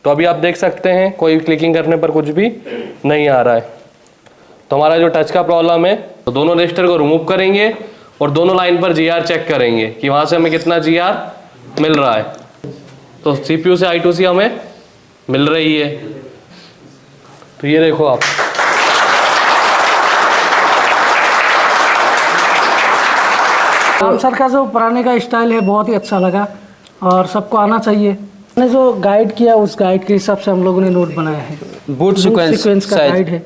तो अभी आप देख सकते हैं कोई क्लिकिंग करने पर कुछ भी नहीं आ रहा है। तो हमारा जो टच का प्रॉब्लम है, तो दोनों रजिस्टर को रिमूव करेंगे और दोनों लाइन पर जीआर चेक करेंगे कि वहाँ से हमें कितना जीआर मिल रहा है। तो सीपीयू से I2C हमें मिल रही है। तो ये देखो आप, सर का जो पुराने का स्टाइल है बहुत ही अच्छा लगा और सबको आना चाहिए। मैंने जो गाइड किया उस गाइड के हिसाब से हम लोगों ने नोट बनाया है। बूट सीक्वेंस का गाइड है।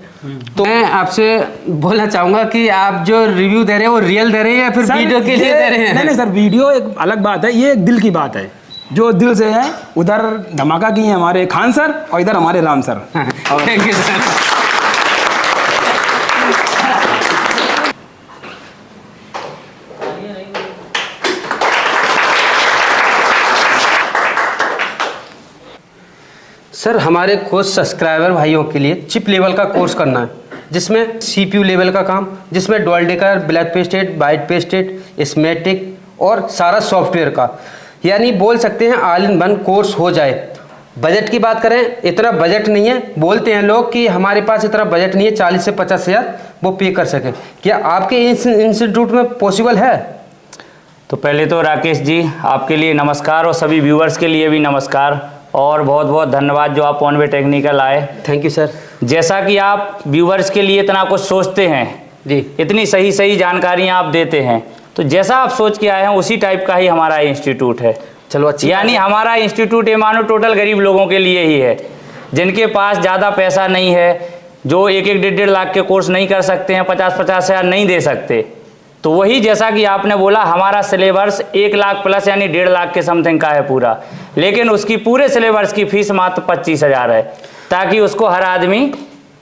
तो मैं आपसे बोलना चाहूंगा कि आप जो रिव्यू दे रहे हैं वो रियल दे रहे हैं या फिर वीडियो के लिए दे रहे हैं? नहीं सर, वीडियो एक अलग बात है, ये एक दिल की बात है। जो दिल से है, उधर धमाका की है हमारे खान सर और इधर हमारे Ram sir. Thank you sir. Sir हमारे कुछ सब्सक्राइबर भाइयों के लिए चिप लेवल का कोर्स करना है, जिसमें सीपीयू लेवल का काम, जिसमें dual decker, black pasted, white pasted, smectic और सारा सॉफ्टवेयर का, यानी बोल सकते हैं ऑल इन वन कोर्स हो जाए। बजट की बात करें, इतना बजट नहीं है। बोलते हैं लोग कि हमारे पास इतना बजट नहीं है, 40 से 50 हज़ार वो पे कर सके। क्या आपके इंस्टीट्यूट में पॉसिबल है? तो पहले तो राकेश जी आपके लिए नमस्कार और सभी व्यूवर्स के लिए भी नमस्कार और बहुत बहुत धन्यवाद जो आप ऑनवे टेक्निकल आए। Thank you sir. जैसा कि आप व्यूवर्स के लिए इतना कुछ सोचते हैं जी, इतनी सही सही जानकारियाँ आप देते हैं, तो जैसा आप सोच के आए हैं उसी टाइप का ही हमारा इंस्टीट्यूट है। चलो अच्छी, यानी हमारा इंस्टीट्यूट ये मानो टोटल गरीब लोगों के लिए ही है, जिनके पास ज़्यादा पैसा नहीं है, जो 1-1, 1.5 लाख के कोर्स नहीं कर सकते हैं, 50-50 हज़ार नहीं दे सकते। तो वही जैसा कि आपने बोला, हमारा सिलेबस 1 लाख प्लस यानी 1.5 लाख के समथिंग का है पूरा, लेकिन उसकी पूरे सिलेबस की फीस मात्र 25,000 है, ताकि उसको हर आदमी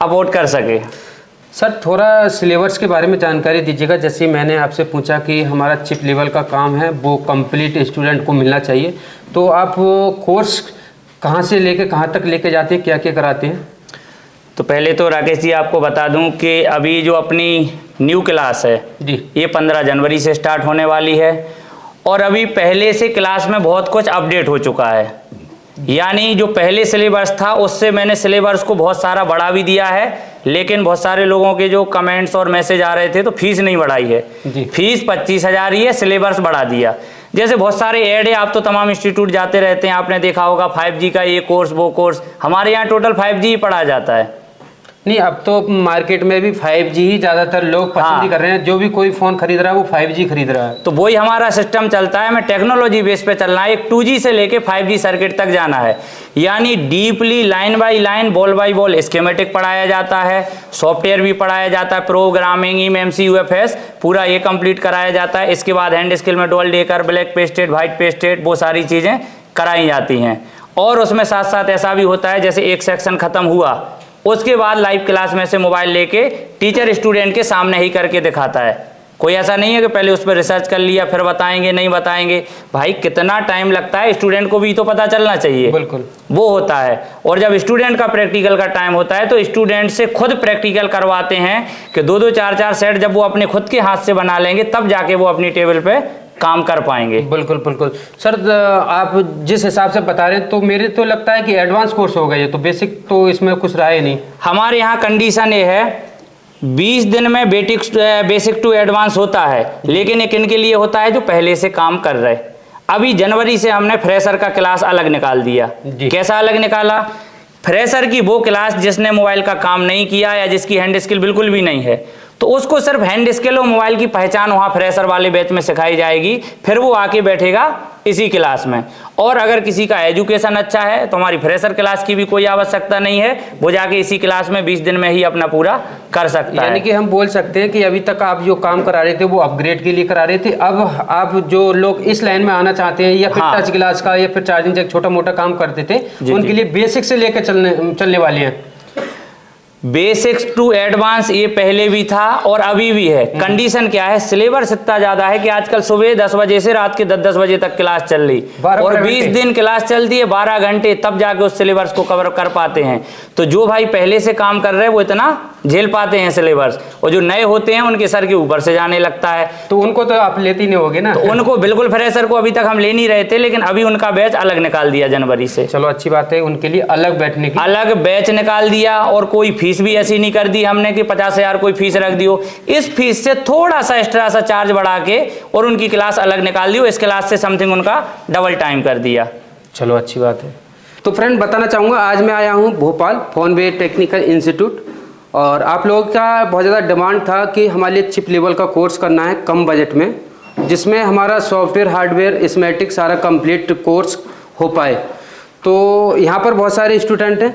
अफोर्ड कर सके। सर थोड़ा सिलेबस के बारे में जानकारी दीजिएगा। जैसे मैंने आपसे पूछा कि हमारा चिप लेवल का काम है, वो कंप्लीट स्टूडेंट को मिलना चाहिए, तो आप कोर्स कहाँ से लेके कहाँ तक लेके जाते हैं, क्या क्या कराते हैं? तो पहले तो राकेश जी आपको बता दूं कि अभी जो अपनी न्यू क्लास है जी, ये 15 जनवरी से स्टार्ट होने वाली है और अभी पहले से क्लास में बहुत कुछ अपडेट हो चुका है। यानी जो पहले सिलेबस था उससे मैंने सिलेबस को बहुत सारा बढ़ा भी दिया है, लेकिन बहुत सारे लोगों के जो कमेंट्स और मैसेज आ रहे थे तो फीस नहीं बढ़ाई है जी। फीस 25,000 ही है, सिलेबस बढ़ा दिया। जैसे बहुत सारे ऐड है, आप तो तमाम इंस्टीट्यूट जाते रहते हैं, आपने देखा होगा 5G का ये कोर्स वो कोर्स, हमारे यहाँ टोटल 5G ही पढ़ा जाता है। नहीं, अब तो मार्केट में भी 5G ही ज़्यादातर लोग पसंद ही कर रहे हैं। जो भी कोई फ़ोन खरीद रहा है वो 5G खरीद रहा है। तो वही हमारा सिस्टम चलता है, मैं टेक्नोलॉजी बेस पे चलना है। एक 2G से लेके 5G सर्किट तक जाना है, यानी deeply line by line, ball by ball schematic पढ़ाया जाता है, सॉफ्टवेयर भी पढ़ाया जाता है, प्रोग्रामिंग, MMC, UFS पूरा ये कंप्लीट कराया जाता है। इसके बाद हैंड स्किल में dual decker, black pasted, white pasted, वो सारी चीज़ें कराई जाती हैं। और उसमें साथ साथ ऐसा भी होता है, जैसे एक सेक्शन ख़त्म हुआ उसके बाद लाइव क्लास में से मोबाइल लेके टीचर स्टूडेंट के सामने ही करके दिखाता है। कोई ऐसा नहीं है कि पहले उस पर रिसर्च कर लिया फिर बताएंगे, नहीं बताएंगे। भाई कितना टाइम लगता है, स्टूडेंट को भी तो पता चलना चाहिए। बिल्कुल, वो होता है। और जब स्टूडेंट का प्रैक्टिकल का टाइम होता है तो स्टूडेंट से खुद प्रैक्टिकल करवाते हैं कि 2-2, 4-4 सेट जब वो अपने खुद के हाथ से बना लेंगे तब जाके वो अपनी टेबल पे काम कर पाएंगे। बिल्कुल बिल्कुल। सर आप जिस हिसाब से बता रहे हैं तो मेरे तो लगता है कि एडवांस कोर्स होगा ये, तो बेसिक तो इसमें कुछ रहा ही नहीं। हमारे यहाँ कंडीशन ये है 20 दिन में बेसिक टू एडवांस होता है, लेकिन एक इनके लिए होता है जो पहले से काम कर रहे। अभी जनवरी से हमने फ्रेशर का क्लास अलग निकाल दिया। कैसा अलग निकाला? फ्रेशर की वो क्लास जिसने मोबाइल का काम नहीं किया या जिसकी हैंड स्किल बिल्कुल भी नहीं है, तो उसको सिर्फ हैंड स्किल और मोबाइल की पहचान वहाँ फ्रेशर वाले बैच में सिखाई जाएगी, फिर वो आके बैठेगा इसी क्लास में। और अगर किसी का एजुकेशन अच्छा है तो हमारी फ्रेशर क्लास की भी कोई आवश्यकता नहीं है, वो जाके इसी क्लास में 20 दिन में ही अपना पूरा कर सकता है। यानी कि हम बोल सकते हैं कि अभी तक आप जो काम करा रहे थे वो अपग्रेड के लिए करा रहे थे, अब आप जो लोग इस लाइन में आना चाहते हैं या फिर टच क्लास का या फिर चार्जिंग जैक छोटा मोटा काम करते थे उनके लिए बेसिक से लेकर चलने वाले हैं। बेसिक्स टू एडवांस ये पहले भी था और अभी भी है। कंडीशन क्या है, सिलेबस इतना ज्यादा है कि आजकल सुबह 10 बजे से रात के 10 बजे तक क्लास चल रही और 20 दिन क्लास चलती है, 12 घंटे, तब जाके उस सिलेबस को कवर कर पाते हैं। तो जो भाई पहले से काम कर रहे हैं वो इतना झेल पाते हैं सिलेबस, और जो नए होते हैं उनके सर के ऊपर से जाने लगता है। तो उनको तो आप लेते ही नहीं होगे ना? तो उनको बिल्कुल, फ्रेशर को अभी तक हम ले नहीं रहे थे, लेकिन अभी उनका बैच अलग निकाल दिया जनवरी से। चलो अच्छी बात है, उनके लिए अलग बैठने की अलग बैच निकाल दिया, और कोई फीस भी ऐसी नहीं कर दी हमने कि 50,000 कोई फीस रख दियो। इस फीस से थोड़ा सा एक्स्ट्रा सा चार्ज बढ़ा के और उनकी क्लास अलग निकाल दी, इस क्लास से समथिंग उनका डबल टाइम कर दिया। चलो अच्छी बात है। तो फ्रेंड बताना चाहूँगा, आज मैं आया हूँ भोपाल फोनवे टेक्निकल इंस्टीट्यूट, और आप लोगों का बहुत ज़्यादा डिमांड था कि हमारे लिए चिप लेवल का कोर्स करना है कम बजट में, जिसमें हमारा सॉफ्टवेयर हार्डवेयर स्कीमेटिक सारा कंप्लीट कोर्स हो पाए। तो यहाँ पर बहुत सारे स्टूडेंट हैं,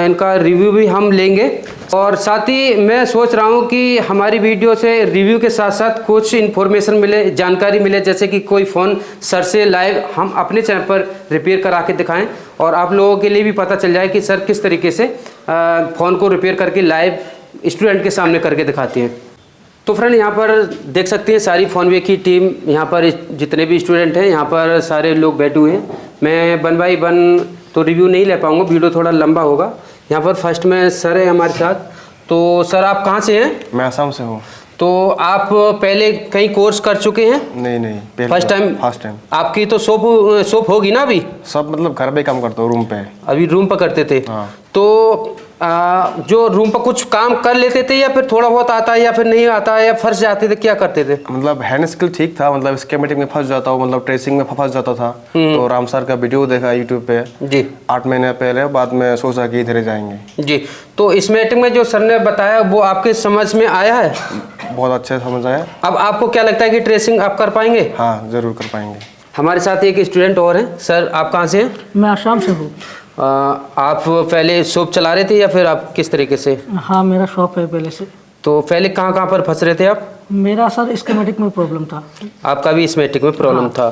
इनका रिव्यू भी हम लेंगे, और साथ ही मैं सोच रहा हूँ कि हमारी वीडियो से रिव्यू के साथ साथ कुछ इन्फॉर्मेशन मिले, जानकारी मिले, जैसे कि कोई फ़ोन सर से लाइव हम अपने चैनल पर रिपेयर करा के दिखाएं, और आप लोगों के लिए भी पता चल जाए कि सर किस तरीके से फ़ोन को रिपेयर करके लाइव स्टूडेंट के सामने करके दिखाते हैं। तो फ्रेंड यहाँ पर देख सकते हैं सारी फोनवे की टीम, यहाँ पर जितने भी स्टूडेंट हैं यहाँ पर सारे लोग बैठे हुए हैं। मैं 1 बाय 1 तो रिव्यू नहीं ले पाऊँगा, वीडियो थोड़ा लंबा होगा। यहाँ पर फर्स्ट में सर है हमारे साथ। तो सर आप कहाँ से हैं? मैं असम से हूँ। तो आप पहले कहीं कोर्स कर चुके हैं? नहीं, फर्स्ट टाइम? First time. आपकी तो शॉप होगी ना अभी? सब मतलब घर पे काम करता हूँ, रूम पे। अभी रूम पर करते थे? हाँ। तो जो रूम पर कुछ काम कर लेते थे, या फिर थोड़ा बहुत आता है, या फिर नहीं आता है, या फंस जाते थे, क्या करते थे? मतलब हैंड स्किल ठीक था, मतलब स्कीमेटिक में फंस जाता हूँ, मतलब ट्रेसिंग में फंस जाता था। तो राम सर का वीडियो देखा यूट्यूब पे जी 8 महीने पहले, बाद में सोचा कि इधर जाएंगे जी। तो स्कीमेटिक में जो सर ने बताया वो आपके समझ में आया है? बहुत अच्छे से समझ आया। अब आपको क्या लगता है कि ट्रेसिंग आप कर पाएंगे? हाँ जरूर कर पाएंगे। हमारे साथ एक स्टूडेंट और हैं। सर आप कहाँ से हैं? मैं आसाम से हूँ। आप पहले शॉप चला रहे थे या फिर आप किस तरीके से? हाँ मेरा शॉप है पहले से। तो पहले कहाँ पर फंस रहे थे आप? मेरा सर स्कीमेटिक में प्रॉब्लम था। आपका भी स्कीमेटिक में प्रॉब्लम था।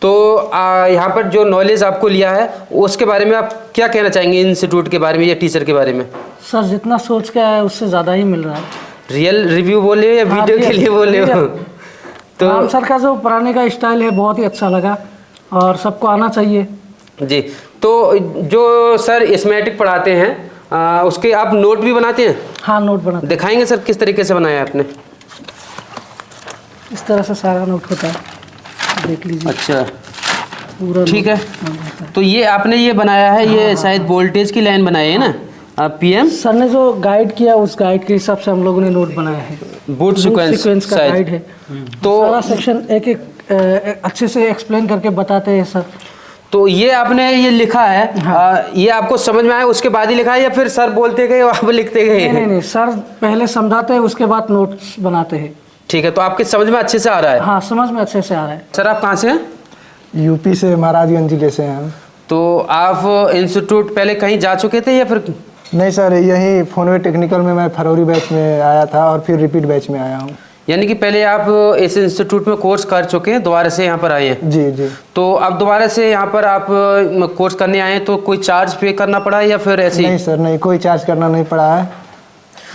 तो यहाँ पर जो नॉलेज आपको लिया है उसके बारे में आप क्या कहना चाहेंगे, इंस्टीट्यूट के बारे में या टीचर के बारे में? सर जितना सोच के आया उससे ज़्यादा ही मिल रहा है। रियल रिव्यू बोले या वीडियो के लिए बोले हो? तो राम सर का जो पढ़ाने का स्टाइल है बहुत ही अच्छा लगा, और सबको आना चाहिए जी। तो जो सर स्कीमेटिक पढ़ाते हैं उसके आप नोट भी बनाते हैं? हाँ नोट बनाते दिखाएंगे सर किस तरीके से बनाया आपने? इस तरह से सारा नोट होता है, देख लीजिए। अच्छा पूरा ठीक है। नोट। तो ये आपने ये बनाया है, ये शायद वोल्टेज की लाइन बनाई है ना, पीएम? सर ने जो गाइड किया उस गाइड के हिसाब से हम लोगों ने नोट बनाया है। बूट सीक्वेंस का गाइड है। तो सारा सेक्शन एक एक अच्छे से एक्सप्लेन करके बताते हैं सर। तो ये आपने ये लिखा है, हाँ। ये आपको समझ में आया उसके बाद ही लिखा है, या फिर सर बोलते गए आप लिखते गए? नहीं, सर पहले समझाते हैं उसके बाद नोट्स बनाते हैं। ठीक है, तो आपके समझ में अच्छे से आ रहा है? हाँ समझ में अच्छे से आ रहा है। सर आप कहाँ से हैं? यूपी से, महाराजगंज जिले से हैं। तो आप इंस्टीट्यूट पहले कहीं जा चुके थे या फिर? नहीं सर, यही फोनवे टेक्निकल में मैं फरवरी बैच में आया था और फिर रिपीट बैच में आया हूँ। यानी कि पहले आप इस इंस्टीट्यूट में कोर्स कर चुके हैं, दोबारा से यहाँ पर आए हैं? जी जी। तो अब दोबारा से यहाँ पर आप कोर्स करने आए हैं, तो कोई चार्ज पे करना पड़ा या फिर ऐसे ही? नहीं सर, नहीं, कोई चार्ज करना नहीं पड़ा है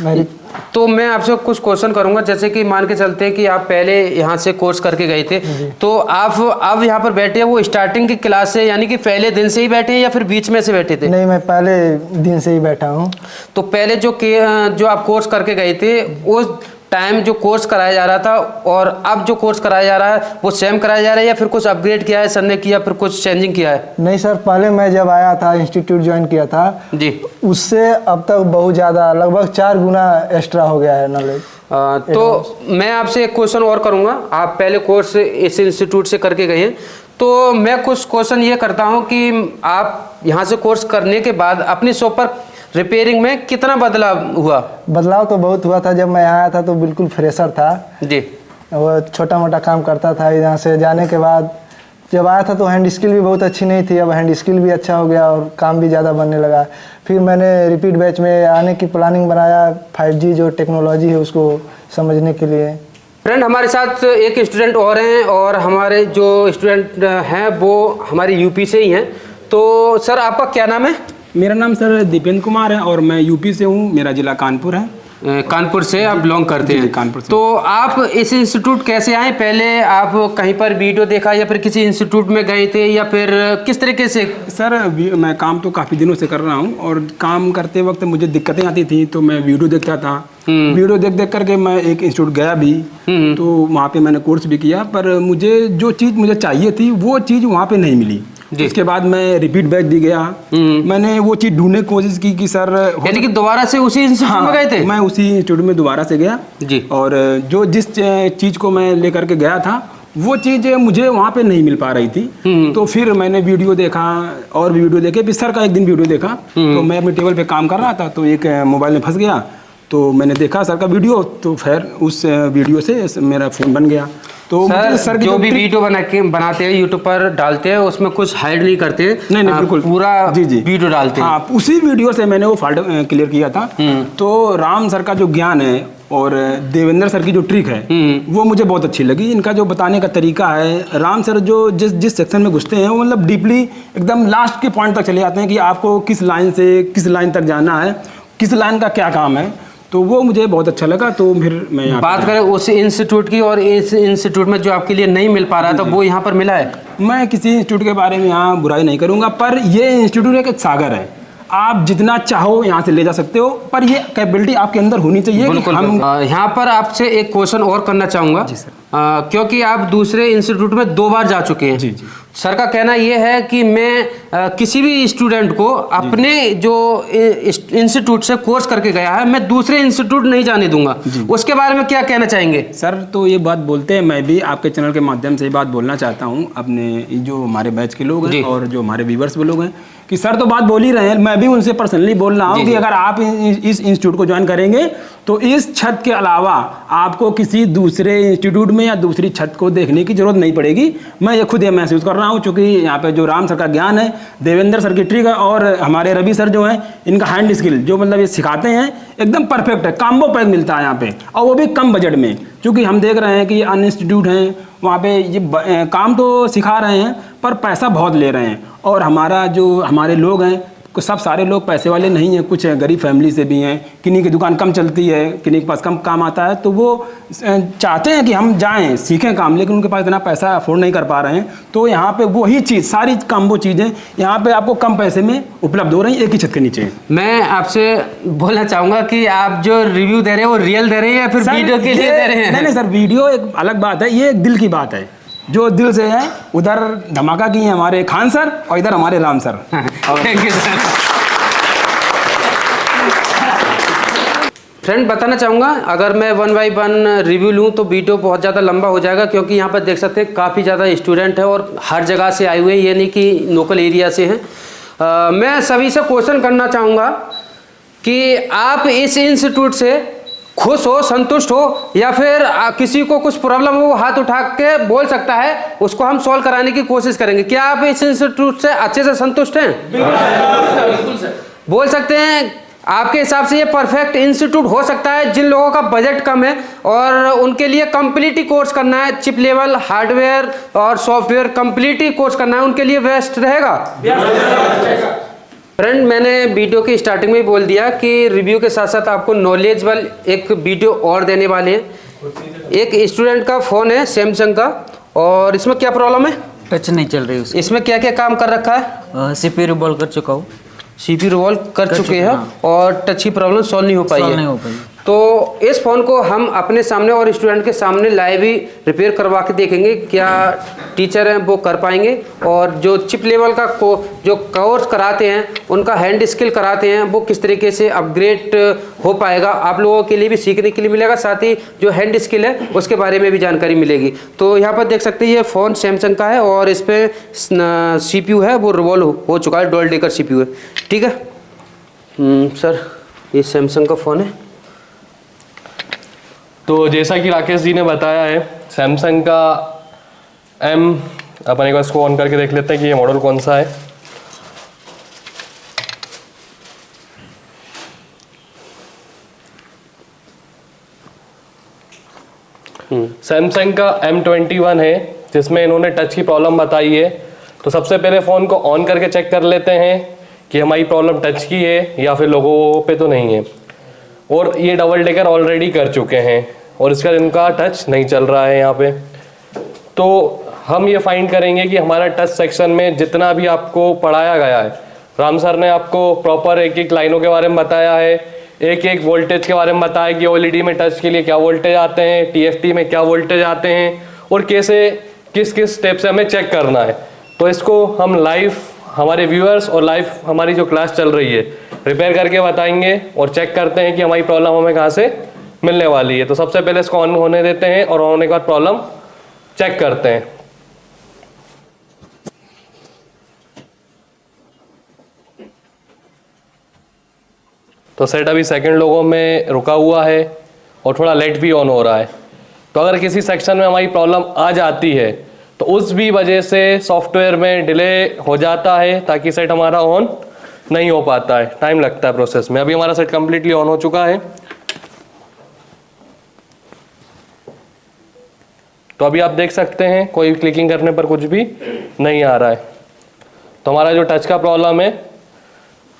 मेरी। तो मैं आपसे कुछ क्वेश्चन करूंगा, जैसे कि मान के चलते हैं कि आप पहले यहाँ से कोर्स करके गए थे, तो आप अब यहाँ पर बैठे हैं, वो स्टार्टिंग की क्लास से यानी कि पहले दिन से ही बैठे हैं या फिर बीच में से बैठे थे? नहीं, मैं पहले दिन से ही बैठा हूँ। तो पहले जो आप कोर्स करके गए थे उस टाइम जो कोर्स कराया जा रहा था और अब जो कोर्स कराया जा रहा है वो सेम कराया जा रहा है या फिर कुछ अपग्रेड किया है सर ने, किया फिर कुछ चेंजिंग किया है? नहीं सर, पहले मैं जब आया था इंस्टीट्यूट ज्वाइन किया था जी, उससे अब तक बहुत ज़्यादा, लगभग 4 गुना एक्स्ट्रा हो गया है नॉलेज। तो मैं आपसे एक क्वेश्चन और करूँगा। आप पहले कोर्स इस इंस्टीट्यूट से करके गए हैं, तो मैं कुछ क्वेश्चन ये करता हूँ कि आप यहाँ से कोर्स करने के बाद अपनी शॉप पर रिपेयरिंग में कितना बदलाव हुआ? बदलाव तो बहुत हुआ था। जब मैं आया था तो बिल्कुल फ्रेशर था जी, वो छोटा मोटा काम करता था। यहाँ से जाने के बाद जब आया था तो हैंड स्किल भी बहुत अच्छी नहीं थी, अब हैंड स्किल भी अच्छा हो गया और काम भी ज़्यादा बनने लगा। फिर मैंने रिपीट बैच में आने की प्लानिंग बनाया, 5G जो टेक्नोलॉजी है उसको समझने के लिए। फ्रेंड हमारे साथ एक स्टूडेंट और हैं, और हमारे जो स्टूडेंट हैं वो हमारे यूपी से ही हैं। तो सर आपका क्या नाम है? मेरा नाम सर दीपेंद्र कुमार है और मैं यूपी से हूँ, मेरा ज़िला कानपुर है। कानपुर से आप बिलोंग करते जी, हैं। कानपुर से। तो आप इस इंस्टीट्यूट कैसे आए? पहले आप कहीं पर वीडियो देखा या फिर किसी इंस्टीट्यूट में गए थे या फिर किस तरीके से? सर मैं काम तो काफ़ी दिनों से कर रहा हूँ और काम करते वक्त मुझे दिक्कतें आती थी तो मैं वीडियो देखता था। वीडियो देख देख करके मैं एक इंस्टीट्यूट गया भी, तो वहाँ पे मैंने कोर्स भी किया, पर मुझे जो चीज़ मुझे चाहिए थी वो चीज़ वहाँ पे नहीं मिली। उसके बाद मैं रिपीट बैच भी गया, मैंने वो चीज़ ढूंढने की कोशिश की कि सर यानी कि दोबारा से उसी इंस्टीट्यूट में गए थे? मैं उसी इंस्टीट्यूट में दोबारा से गया जी। और जो जिस चीज़ को मैं लेकर के गया था वो चीज़ मुझे वहाँ पे नहीं मिल पा रही थी। तो फिर मैंने वीडियो देखा और भी वीडियो देखे, फिर सर का एक दिन वीडियो देखा, तो मैं अपने टेबल पे काम कर रहा था तो एक मोबाइल में फंस गया, तो मैंने देखा सर का वीडियो, तो फिर उस वीडियो से मेरा फ़ोन बन गया। तो मुझे सर की जो भी वीडियो बनाते हैं यूट्यूब पर डालते हैं उसमें कुछ हाइड नहीं करते? नहीं बिल्कुल पूरा जी वीडियो डालते हैं। हाँ, उसी वीडियो से मैंने वो फॉल्ट क्लियर किया था। तो राम सर का जो ज्ञान है और देवेंद्र सर की जो ट्रिक है वो मुझे बहुत अच्छी लगी। इनका जो बताने का तरीका है, राम सर जो जिस सेक्शन में घुसते हैं वो मतलब डीपली एकदम लास्ट के पॉइंट तक चले जाते हैं कि आपको किस लाइन से किस लाइन तक जाना है, किस लाइन का क्या काम है, तो वो मुझे बहुत अच्छा लगा। तो फिर मैं यहाँ बात करें उस इंस्टीट्यूट की, और इस इंस्टीट्यूट में जो आपके लिए नहीं मिल पा रहा था वो यहाँ पर मिला है? मैं किसी इंस्टीट्यूट के बारे में यहाँ बुराई नहीं करूँगा, पर ये इंस्टीट्यूट एक सागर है, आप जितना चाहो यहाँ से ले जा सकते हो, पर ये कैपेबिलिटी आपके अंदर होनी चाहिए। बिल्कुल। यहाँ पर आपसे एक क्वेश्चन और करना चाहूँगा, क्योंकि आप दूसरे इंस्टीट्यूट में 2 बार जा चुके हैं। जी। सर का कहना ये है कि मैं किसी भी स्टूडेंट को अपने जो इंस्टीट्यूट से कोर्स करके गया है मैं दूसरे इंस्टीट्यूट नहीं जाने दूंगा, उसके बारे में क्या कहना चाहेंगे? सर तो ये बात बोलते हैं, मैं भी आपके चैनल के माध्यम से ये बात बोलना चाहता हूँ अपने जो हमारे बैच के लोग हैं और जो हमारे व्यूवर्स भी लोग हैं कि सर तो बात बोल ही रहे हैं, मैं भी उनसे पर्सनली बोल रहा हूँ कि अगर आप इस इंस्टीट्यूट को ज्वाइन करेंगे तो इस छत के अलावा आपको किसी दूसरे इंस्टीट्यूट में या दूसरी छत को देखने की जरूरत नहीं पड़ेगी। मैं ये खुद ये महसूस कर रहा हूँ, क्योंकि यहाँ पे जो राम सर का ज्ञान है, देवेंद्र सर की ट्रिक है और हमारे रवि सर जो हैं इनका हैंड स्किल जो मतलब ये सिखाते हैं एकदम परफेक्ट है, कॉम्बो पैक मिलता है यहाँ पे, और वो भी कम बजट में। क्योंकि हम देख रहे हैं कि अन्य इंस्टीट्यूट हैं वहाँ पे ये काम तो सिखा रहे हैं पर पैसा बहुत ले रहे हैं, और हमारे लोग हैं कुछ सब सारे लोग पैसे वाले नहीं हैं, कुछ गरीब फैमिली से भी हैं, किन्हीं की दुकान कम चलती है, किन्हीं के पास कम काम आता है, तो वो चाहते हैं कि हम जाएं सीखें काम, लेकिन उनके पास इतना पैसा अफोर्ड नहीं कर पा रहे हैं। तो यहाँ पे वही चीज़ सारी कॉम्बो चीज़ें यहाँ पे आपको कम पैसे में उपलब्ध हो रही हैं एक ही छत के नीचे। मैं आपसे बोलना चाहूँगा कि आप जो रिव्यू दे रहे हैं वो रियल दे रहे हैं या फिर वीडियो के लिए दे रहे हैं? नहीं सर, वीडियो एक अलग बात है, ये एक दिल की बात है, जो दिल से है। उधर धमाका की है हमारे खान सर और इधर हमारे Ram sir. Thank you sir. Friend बताना चाहूँगा, अगर मैं 1 बाय 1 रिव्यू लूँ तो वीडियो बहुत ज़्यादा लंबा हो जाएगा, क्योंकि यहाँ पर देख सकते हैं काफ़ी ज़्यादा स्टूडेंट है और हर जगह से आए हुए, ये नहीं कि लोकल एरिया से हैं। मैं सभी से क्वेश्चन करना चाहूँगा कि आप इस इंस्टीट्यूट से खुश हो, संतुष्ट हो, या फिर किसी को कुछ प्रॉब्लम हो वो हाथ उठा के बोल सकता है, उसको हम सॉल्व कराने की कोशिश करेंगे। क्या आप इस इंस्टीट्यूट से अच्छे से संतुष्ट हैं? बिल्कुल सर। बोल सकते हैं आपके हिसाब से ये परफेक्ट इंस्टीट्यूट हो सकता है जिन लोगों का बजट कम है और उनके लिए कंप्लीट ही कोर्स करना है, चिप लेवल हार्डवेयर और सॉफ्टवेयर कंप्लीट ही कोर्स करना है, उनके लिए बेस्ट रहेगा? फ्रेंड मैंने वीडियो की स्टार्टिंग में ही बोल दिया कि रिव्यू के साथ साथ आपको नॉलेजेबल एक वीडियो और देने वाले हैं। एक स्टूडेंट का फ़ोन है सैमसंग का, और इसमें क्या प्रॉब्लम है? टच नहीं चल रही उसकी। इसमें क्या क्या काम कर रखा है? सीपीयू रिवॉल्व कर चुका हूँ। सीपीयू रिवॉल्व कर चुके हैं, हाँ। और टच की प्रॉब्लम सॉल्व नहीं हो पाई है। नहीं हो पाई। तो इस फ़ोन को हम अपने सामने और स्टूडेंट के सामने लाइव ही रिपेयर करवा के देखेंगे क्या टीचर हैं वो कर पाएंगे, और जो चिप लेवल का जो कोर्स कराते हैं उनका हैंड स्किल कराते हैं वो किस तरीके से अपग्रेड हो पाएगा, आप लोगों के लिए भी सीखने के लिए मिलेगा, साथ ही जो हैंड स्किल है उसके बारे में भी जानकारी मिलेगी। तो यहाँ पर देख सकते हैं ये फ़ोन सैमसंग का है और इस पर CPU है वो रिवॉल्व हो चुका है, डुअल डेकर CPU है। ठीक है सर, ये सैमसंग का फ़ोन है। तो जैसा कि राकेश जी ने बताया है, सैमसंग का अपन एक बार इसको ऑन करके देख लेते हैं कि ये मॉडल कौन सा है। सैमसंग का M21 है, जिसमें इन्होंने टच की प्रॉब्लम बताई है। तो सबसे पहले फ़ोन को ऑन करके चेक कर लेते हैं कि हमारी प्रॉब्लम टच की है या फिर लोगों पे तो नहीं है। और ये डबल डेकर ऑलरेडी कर चुके हैं और इसका इनका टच नहीं चल रहा है यहाँ पे। तो हम ये फाइंड करेंगे कि हमारा टच सेक्शन में जितना भी आपको पढ़ाया गया है, राम सर ने आपको प्रॉपर एक एक लाइनों के बारे में बताया है, एक एक वोल्टेज के बारे में बताया कि ओएलईडी में टच के लिए क्या वोल्टेज आते हैं, टीएफटी में क्या वोल्टेज आते हैं और कैसे किस किस स्टेप से हमें चेक करना है। तो इसको हम लाइव हमारे व्यूअर्स और लाइव हमारी जो क्लास चल रही है रिपेयर करके बताएंगे और चेक करते हैं कि हमारी प्रॉब्लम हमें कहाँ से मिलने वाली है। तो सबसे पहले इसको ऑन होने देते हैं और ऑन होने के बाद प्रॉब्लम चेक करते हैं। तो सेट अभी सेकंड लोगों में रुका हुआ है और थोड़ा लेट भी ऑन हो रहा है। तो अगर किसी सेक्शन में हमारी प्रॉब्लम आ जाती है तो उस भी वजह से सॉफ्टवेयर में डिले हो जाता है, ताकि सेट हमारा ऑन नहीं हो पाता है, टाइम लगता है प्रोसेस में। अभी हमारा सेट कंप्लीटली ऑन हो चुका है। तो अभी आप देख सकते हैं कोई क्लिकिंग करने पर कुछ भी नहीं आ रहा है। तो हमारा जो टच का प्रॉब्लम है,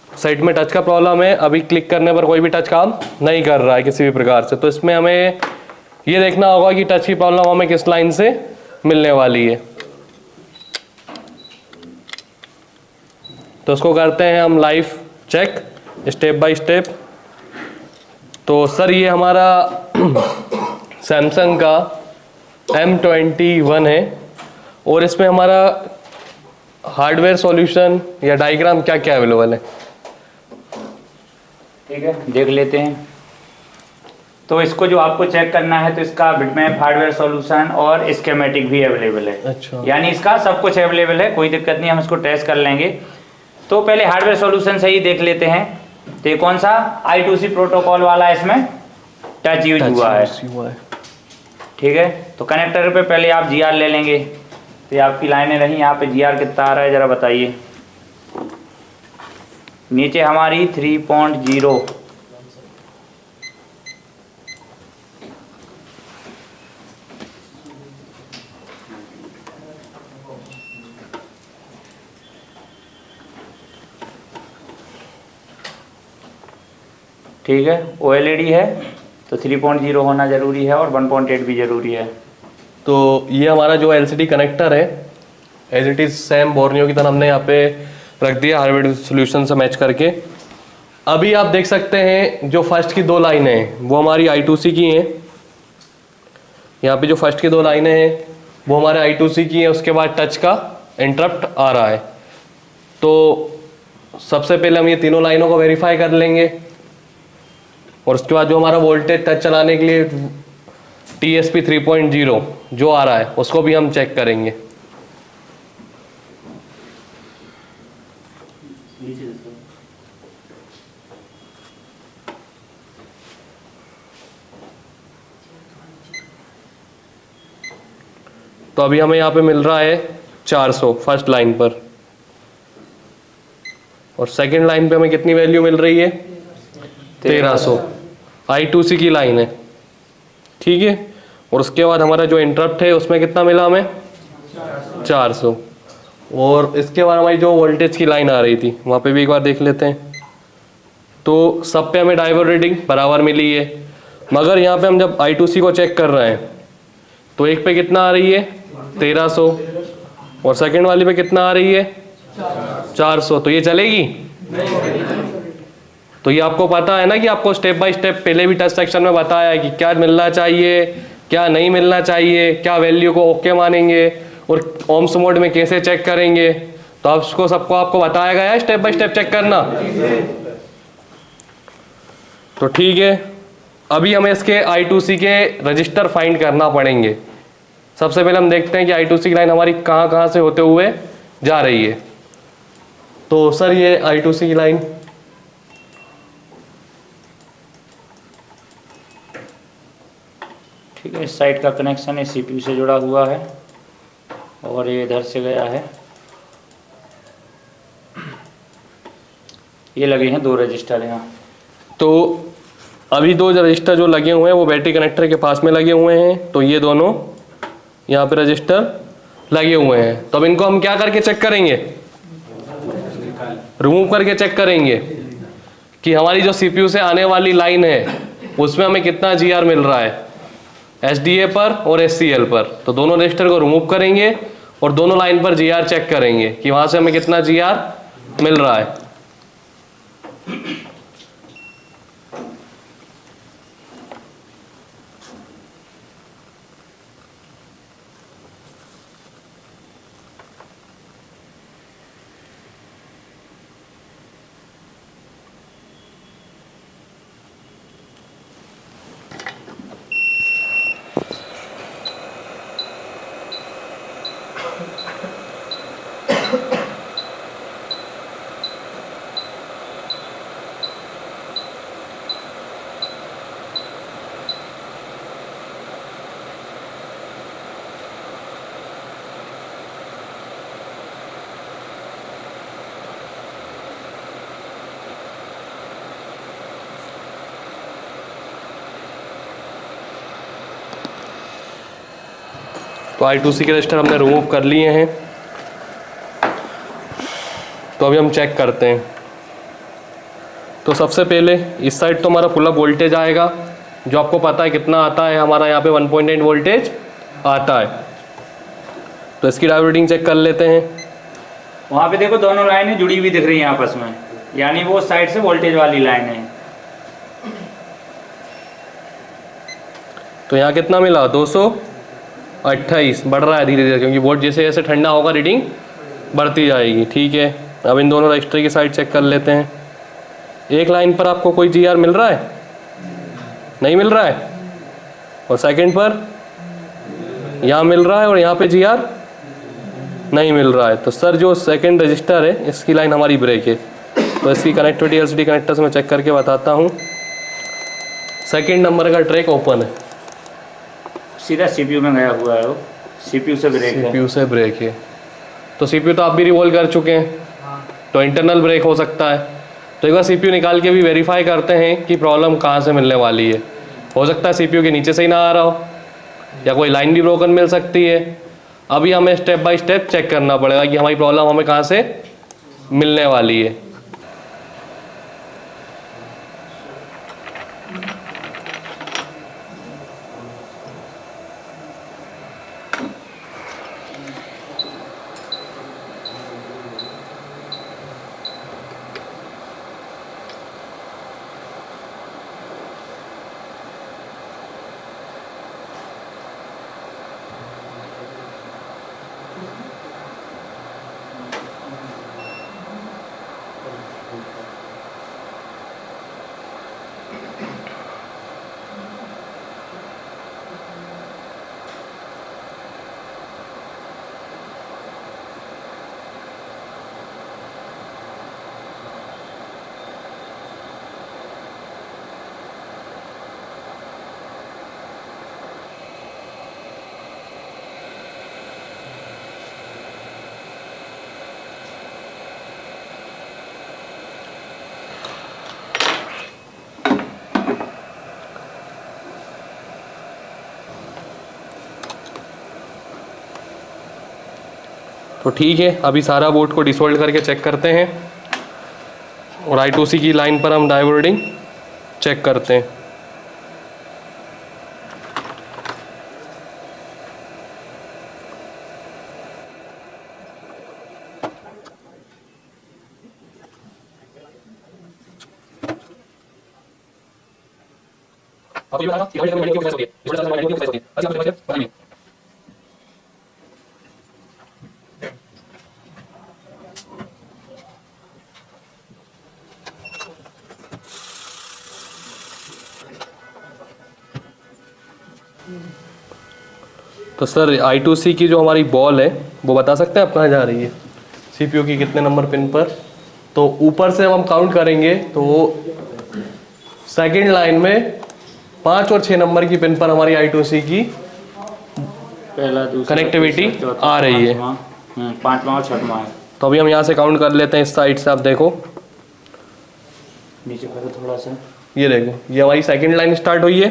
साइड में टच का प्रॉब्लम है, अभी क्लिक करने पर कोई भी टच काम नहीं कर रहा है किसी भी प्रकार से। तो इसमें हमें ये देखना होगा कि टच की प्रॉब्लम हमें किस लाइन से मिलने वाली है। तो उसको करते हैं हम live check step by step. तो सर ये हमारा सैमसंग का M21 है और इसमें हमारा हार्डवेयर सॉल्यूशन या डायग्राम क्या क्या अवेलेबल है? ठीक है, देख लेते हैं। तो इसको जो आपको चेक करना है तो इसका बिटमैप, हार्डवेयर सॉल्यूशन और स्कीमेटिक भी अवेलेबल है। अच्छा। यानी इसका सब कुछ अवेलेबल है, कोई दिक्कत नहीं, हम इसको टेस्ट कर लेंगे। तो पहले हार्डवेयर सॉल्यूशन से ही देख लेते हैं। तो ये कौन सा I2C प्रोटोकॉल वाला इसमें टच यूज हुआ है। ठीक है, तो कनेक्टर पे पहले आप GR ले लेंगे। तो ये आपकी लाइनें रही, यहाँ पे GR कितना आ रहा है जरा बताइए। नीचे हमारी 3.0, ठीक है। OLED है तो 3.0 होना जरूरी है और 1.8 भी जरूरी है। तो ये हमारा जो LCD कनेक्टर है as it is same Borneo की तरह हमने यहाँ पे रख दिया हार्डवेयर सॉल्यूशन से मैच करके। अभी आप देख सकते हैं जो फर्स्ट की दो लाइनें हैं वो हमारी I2C की हैं। यहाँ पे जो फर्स्ट की दो लाइनें हैं वो हमारे I2C की हैं। उसके बाद टच का इंटरप्ट आ रहा है। तो सबसे पहले हम ये तीनों लाइनों को वेरीफाई कर लेंगे और उसके बाद जो हमारा वोल्टेज टच चलाने के लिए TSP 3.0 जो आ रहा है उसको भी हम चेक करेंगे। तो अभी हमें यहाँ पे मिल रहा है 400 फर्स्ट लाइन पर और सेकंड लाइन पे हमें कितनी वैल्यू मिल रही है? 1300। I2C की लाइन है, ठीक है। और उसके बाद हमारा जो इंटरप्ट है उसमें कितना मिला हमें? 400। और इसके बाद हमारी जो वोल्टेज की लाइन आ रही थी वहाँ पे भी एक बार देख लेते हैं। तो सब पे हमें डायोड रीडिंग बराबर मिली है, मगर यहाँ पे हम जब I2C को चेक कर रहे हैं तो एक पे कितना आ रही है? 1300 और सेकंड वाली पे कितना आ रही है? 400। तो ये चलेगी? तो ये आपको पता है ना कि आपको स्टेप बाय स्टेप पहले भी टच सेक्शन में बताया है कि क्या मिलना चाहिए, क्या नहीं मिलना चाहिए, क्या वैल्यू को ओके मानेंगे और ओम्स मोड में कैसे चेक करेंगे। तो आप उसको सबको आपको बताया गया है स्टेप बाय स्टेप चेक करना। तो ठीक है, अभी हमें इसके I2C के रजिस्टर फाइंड करना पड़ेंगे। सबसे पहले हम देखते हैं कि I2C की लाइन हमारी कहाँ कहाँ से होते हुए जा रही है। तो सर ये I2C की लाइन ठीक है, इस साइड का कनेक्शन है CPU से जुड़ा हुआ है और ये इधर से गया है। ये लगे हैं दो रजिस्टर यहाँ। तो अभी दो रजिस्टर जो लगे हुए हैं वो बैटरी कनेक्टर के पास में लगे हुए हैं। तो ये दोनों यहाँ पे रजिस्टर लगे हुए हैं। तो अब इनको हम क्या करके चेक करेंगे? रिमूव करके चेक करेंगे। कि हमारी जो सीपीयू से आने वाली लाइन है उसमें हमें कितना जीआर मिल रहा है एसडीए पर और एससीएल पर। तो दोनों रजिस्टर को रिमूव करेंगे और दोनों लाइन पर जीआर चेक करेंगे कि वहां से हमें कितना जीआर मिल रहा है। तो I2C के रजिस्टर हमने रिमूव कर लिए हैं। तो अभी हम चेक करते हैं। तो सबसे पहले इस साइड तो हमारा पुल अप वोल्टेज आएगा जो आपको पता है कितना आता है, हमारा यहाँ पे 1.8 वोल्टेज आता है। तो इसकी डायोड रीडिंग चेक कर लेते हैं। वहाँ पे देखो दोनों लाइनें जुड़ी हुई दिख रही हैं आपस में, यानी वो साइड से वोल्टेज वाली लाइन है। तो यहाँ कितना मिला 228, बढ़ रहा है धीरे धीरे क्योंकि वोल्ट जैसे जैसे ठंडा होगा रीडिंग बढ़ती जाएगी। ठीक है, अब इन दोनों रजिस्टर की साइड चेक कर लेते हैं। एक लाइन पर आपको कोई जीआर मिल रहा है? नहीं मिल रहा है। और सेकंड पर यहाँ मिल रहा है और यहाँ पे जीआर नहीं मिल रहा है। तो सर जो सेकंड रजिस्टर है इसकी लाइन हमारी ब्रेक है। तो इसकी कनेक्टिविटी एलसीडी कनेक्टर से मैं चेक करके बताता हूँ। सेकंड नंबर का ट्रैक ओपन है, सीधा सीपीयू में गया हुआ है, वो सीपीयू से ब्रेक है। सीपीयू से ब्रेक है। तो सीपीयू तो आप भी रिवॉल्व कर चुके हैं, तो इंटरनल ब्रेक हो सकता है। तो एक बार सीपीयू निकाल के भी वेरीफाई करते हैं कि प्रॉब्लम कहाँ से मिलने वाली है। हो सकता है सीपीयू के नीचे से ही ना आ रहा हो या कोई लाइन भी ब्रोकन मिल सकती है। अभी हमें स्टेप बाय स्टेप चेक करना पड़ेगा कि हमारी प्रॉब्लम हमें कहाँ से मिलने वाली है। तो ठीक है, अभी सारा बोर्ड को डिसोल्ड करके चेक करते हैं और I2C की लाइन पर हम डायोड रीडिंग चेक करते हैं। तो सर I2C की जो हमारी बॉल है वो बता सकते हैं आप कहाँ जा रही है सीपीयू की कितने नंबर पिन पर? तो ऊपर से हम काउंट करेंगे तो सेकंड लाइन में 5 और 6 नंबर की पिन पर हमारी I2C की पहला दूसरा कनेक्टिविटी आ रही है। 5वां और 6वां है। तो अभी हम यहाँ से काउंट कर लेते हैं। इस साइड से आप देखो, नीचे करो थोड़ा सा, ये देखो ये हमारी सेकंड लाइन स्टार्ट हुई है।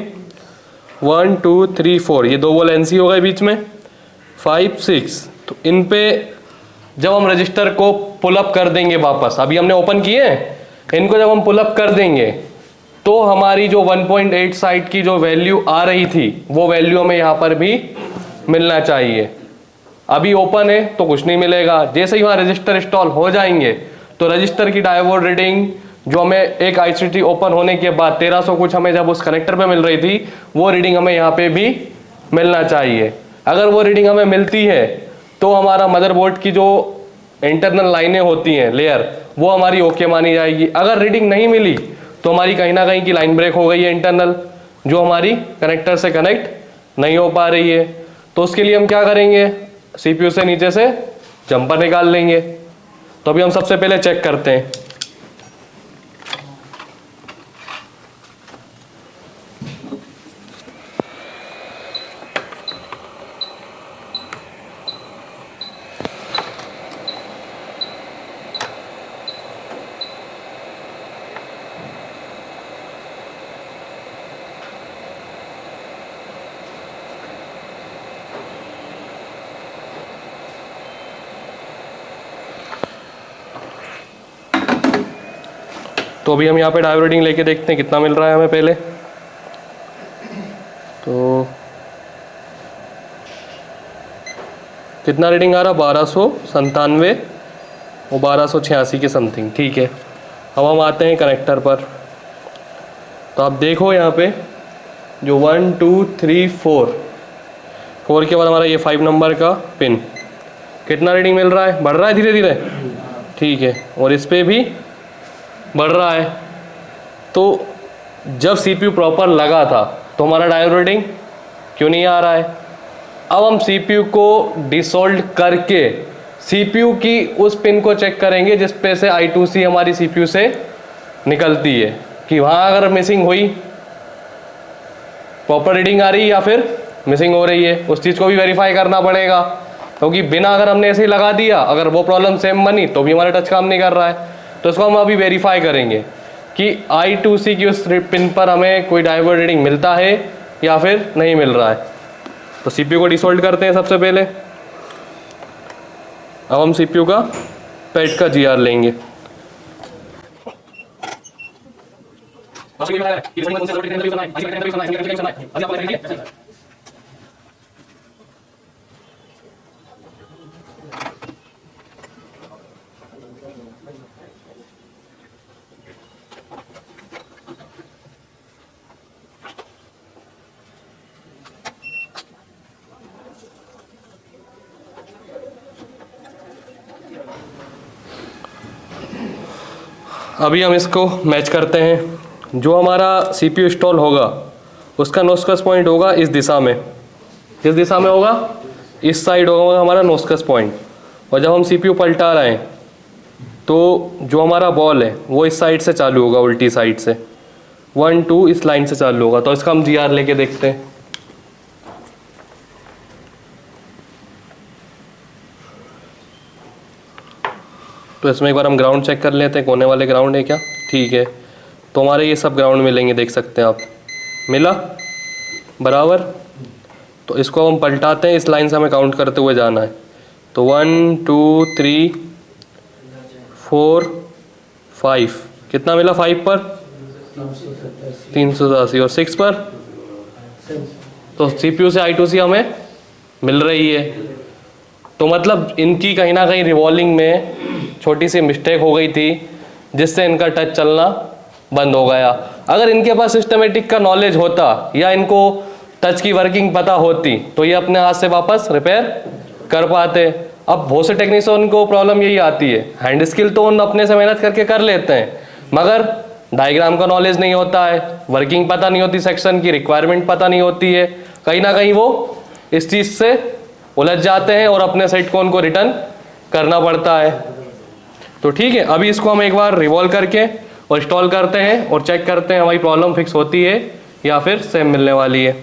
1 2 3 4 ये 2 वोल एनसी हो गए बीच में, 5 6। तो इन पे जब हम रजिस्टर को पुल अप कर देंगे वापस, अभी हमने ओपन किए हैं इनको जब हम पुलअप कर देंगे तो हमारी जो 1.8 साइड की जो वैल्यू आ रही थी वो वैल्यू हमें यहाँ पर भी मिलना चाहिए। अभी ओपन है तो कुछ नहीं मिलेगा। जैसे ही वहाँ रजिस्टर इंस्टॉल हो जाएंगे तो रजिस्टर की डायोड रीडिंग जो हमें एक ICT ओपन होने के बाद 1300 कुछ हमें जब उस कनेक्टर पे मिल रही थी वो रीडिंग हमें यहाँ पे भी मिलना चाहिए। अगर वो रीडिंग हमें मिलती है तो हमारा मदरबोर्ड की जो इंटरनल लाइनें होती हैं लेयर वो हमारी ओके मानी जाएगी। अगर रीडिंग नहीं मिली तो हमारी कहीं ना कहीं की लाइन ब्रेक हो गई है इंटरनल, जो हमारी कनेक्टर से कनेक्ट नहीं हो पा रही है। तो उसके लिए हम क्या करेंगे, CPU से नीचे से जंपर निकाल लेंगे। तो अभी हम सबसे पहले चेक करते हैं। तो अभी हम यहाँ पे डायोड रीडिंग लेके देखते हैं कितना मिल रहा है हमें पहले। तो कितना रीडिंग आ रहा, 1297 और 1286 के समथिंग। ठीक है, अब हम आते हैं कनेक्टर पर। तो आप देखो यहाँ पे जो 1 2 3 4 के बाद हमारा ये 5 नंबर का पिन, कितना रीडिंग मिल रहा है, बढ़ रहा है धीरे धीरे। ठीक है, और इस पर भी बढ़ रहा है। तो जब CPU प्रॉपर लगा था तो हमारा डायोड रीडिंग क्यों नहीं आ रहा है। अब हम CPU को डिसोल्ड करके CPU की उस पिन को चेक करेंगे जिस पे से I2C हमारी CPU से निकलती है, कि वहाँ अगर मिसिंग हुई, प्रॉपर रीडिंग आ रही है या फिर मिसिंग हो रही है, उस चीज़ को भी वेरीफाई करना पड़ेगा। क्योंकि बिना अगर हमने ऐसे ही लगा दिया, अगर वो प्रॉब्लम सेम बनी तो भी हमारा टच काम नहीं कर रहा है। तो इसको हम अभी वेरीफाई करेंगे कि I2C की उस पिन पर हमें कोई डायोड रीडिंग मिलता है या फिर नहीं मिल रहा है। तो CPU को डिसोल्ड करते हैं सबसे पहले। अब हम CPU का पेट का GR लेंगे। अभी हम इसको मैच करते हैं। जो हमारा CPU इंस्टॉल होगा उसका नोस्कस पॉइंट होगा इस दिशा में। किस दिशा में होगा, इस साइड होगा हमारा नोस्कस पॉइंट। और जब हम CPU पलटा रहे हैं तो जो हमारा बॉल है वो इस साइड से चालू होगा, उल्टी साइड से 1 2 इस लाइन से चालू होगा। तो इसका हम GR लेके देखते हैं। तो इसमें एक बार हम ग्राउंड चेक कर लेते हैं, कोने वाले ग्राउंड है क्या। ठीक है, तो हमारे ये सब ग्राउंड मिलेंगे, देख सकते हैं आप, मिला बराबर। तो इसको हम पलटाते हैं, इस लाइन से हमें काउंट करते हुए जाना है। तो 1 2 3 4 5, कितना मिला 5 पर 387 और 6 पर। तो CPU से I2C हमें मिल रही है। तो मतलब इनकी कहीं ना कहीं रिवॉल्विंग में छोटी सी मिस्टेक हो गई थी जिससे इनका टच चलना बंद हो गया। अगर इनके पास सिस्टमेटिक का नॉलेज होता या इनको टच की वर्किंग पता होती तो ये अपने हाथ से वापस रिपेयर कर पाते। अब बहुत से टेक्नीशियन को प्रॉब्लम यही आती है, हैंड स्किल तो उन अपने से मेहनत करके कर लेते हैं मगर डायग्राम का नॉलेज नहीं होता है, वर्किंग पता नहीं होती, सेक्शन की रिक्वायरमेंट पता नहीं होती है। कहीं ना कहीं वो इस चीज़ से उलझ जाते हैं और अपने सेट को उनको रिटर्न करना पड़ता है। तो ठीक है, अभी इसको हम एक बार रिवॉल्व करके और इंस्टॉल करते हैं और चेक करते हैं हमारी प्रॉब्लम फिक्स होती है या फिर सेम मिलने वाली है।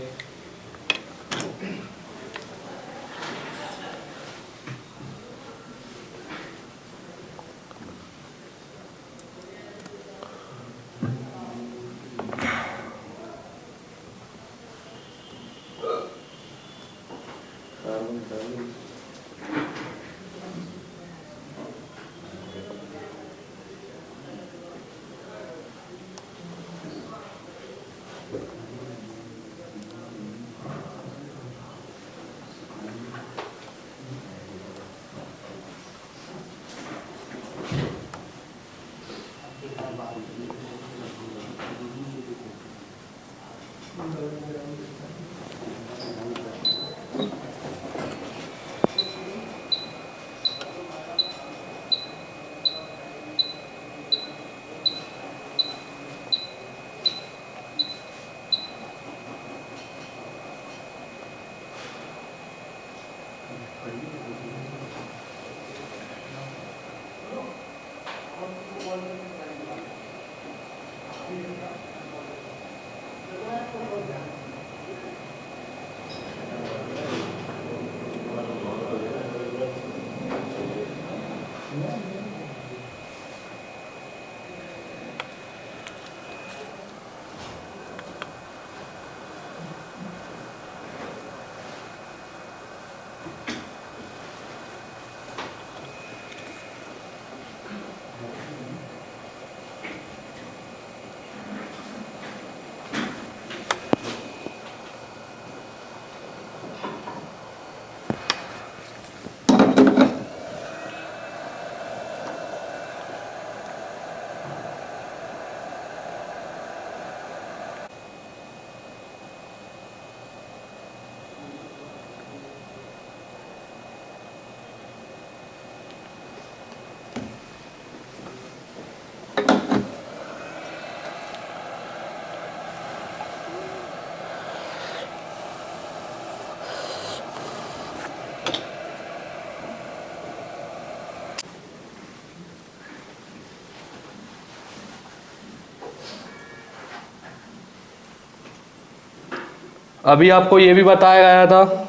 अभी आपको ये भी बताया गया था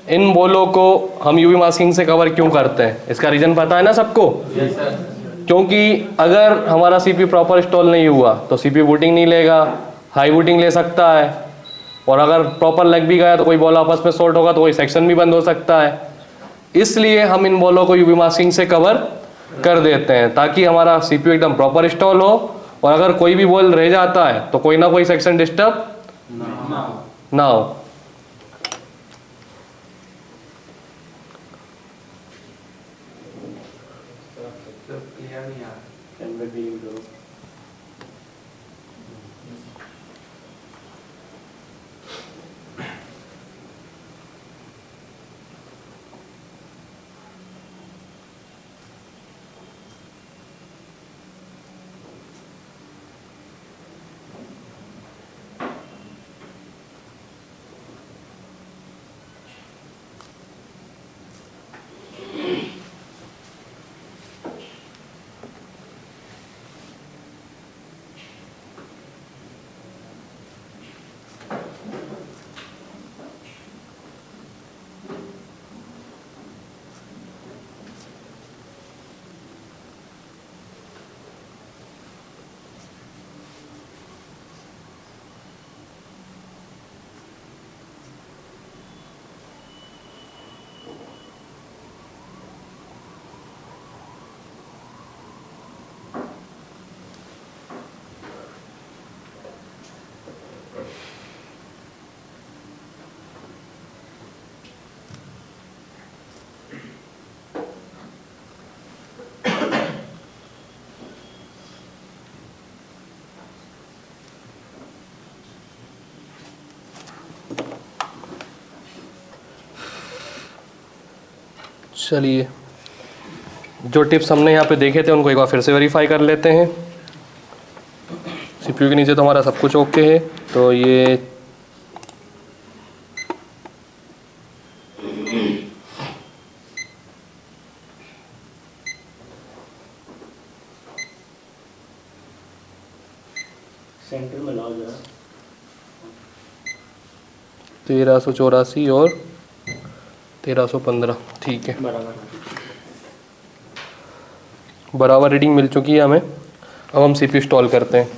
इन बॉलों को हम यूवी मास्किंग से कवर क्यों करते हैं, इसका रीज़न पता है ना सबको? क्योंकि अगर हमारा सीपीयू प्रॉपर इंस्टॉल नहीं हुआ तो सीपीयू बूटिंग नहीं लेगा, हाई बूटिंग ले सकता है, और अगर प्रॉपर लग भी गया तो कोई बॉल आपस में शॉर्ट होगा तो कोई सेक्शन भी बंद हो सकता है। इसलिए हम इन बॉलों को यूवी मास्किंग से कवर कर देते हैं ताकि हमारा सीपीयू एकदम प्रॉपर इंस्टॉल हो, और अगर कोई भी बॉल रह जाता है तो कोई ना कोई सेक्शन डिस्टर्ब ना हो। चलिए, जो टिप्स हमने यहाँ पे देखे थे उनको एक बार फिर से वेरीफाई कर लेते हैं। सीपीयू के नीचे तो हमारा सब कुछ ओके है, तो ये सेंटर में लाओ जरा। 1384 और 1315, ठीक है, बराबर रीडिंग मिल चुकी है हमें। अब हम सीपीयू इंस्टॉल करते हैं।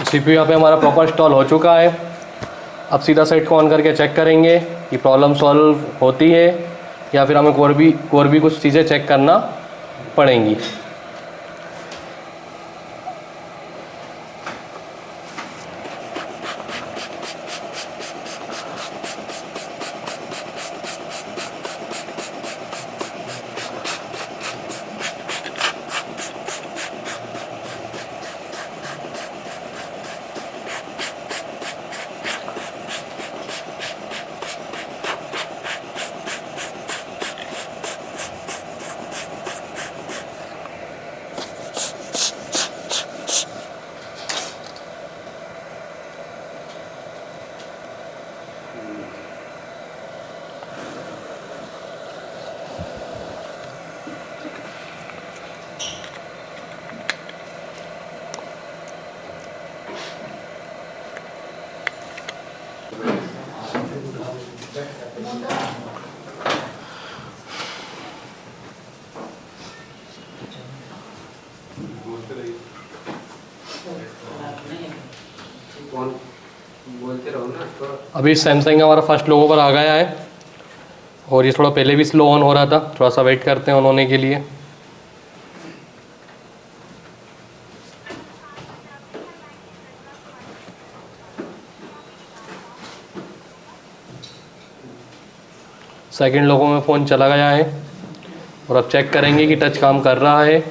CPU यहाँ पे हमारा प्रॉपर इंस्टॉल हो चुका है। अब सीधा सेट को ऑन करके चेक करेंगे कि प्रॉब्लम सॉल्व होती है या फिर हमें और भी कुछ चीज़ें चेक करना पड़ेंगी। अभी सैमसंग हमारा फर्स्ट लोगो पर आ गया है और ये थोड़ा पहले भी स्लो ऑन हो रहा था, थोड़ा सा वेट करते हैं ऑन होने के लिए। सेकंड लोगों में फ़ोन चला गया है और अब चेक करेंगे कि टच काम कर रहा है।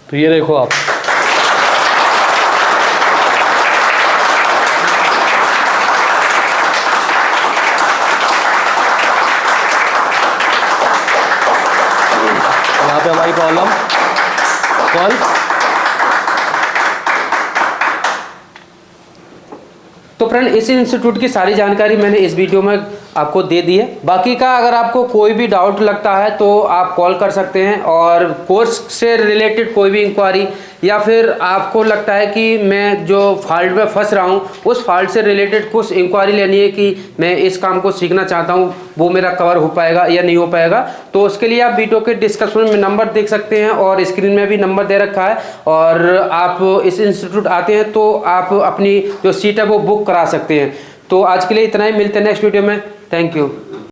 तो ये देखो आप, यहाँ पे हमारी प्रॉब्लम सॉल्व। तो फ्रेंड, इस इंस्टीट्यूट की सारी जानकारी मैंने इस वीडियो में आपको दे दी है। बाकी का अगर आपको कोई भी डाउट लगता है तो आप कॉल कर सकते हैं, और कोर्स से रिलेटेड कोई भी इंक्वायरी या फिर आपको लगता है कि मैं जो फॉल्ट में फंस रहा हूँ उस फॉल्ट से रिलेटेड कुछ इंक्वायरी लेनी है कि मैं इस काम को सीखना चाहता हूँ, वो मेरा कवर हो पाएगा या नहीं हो पाएगा, तो उसके लिए आप वीडियो के डिस्क्रिप्शन में नंबर देख सकते हैं और स्क्रीन में भी नंबर दे रखा है। और आप इस इंस्टीट्यूट आते हैं तो आप अपनी जो सीट है वो बुक करा सकते हैं। तो आज के लिए इतना ही, मिलते हैं नेक्स्ट वीडियो में। Thank you.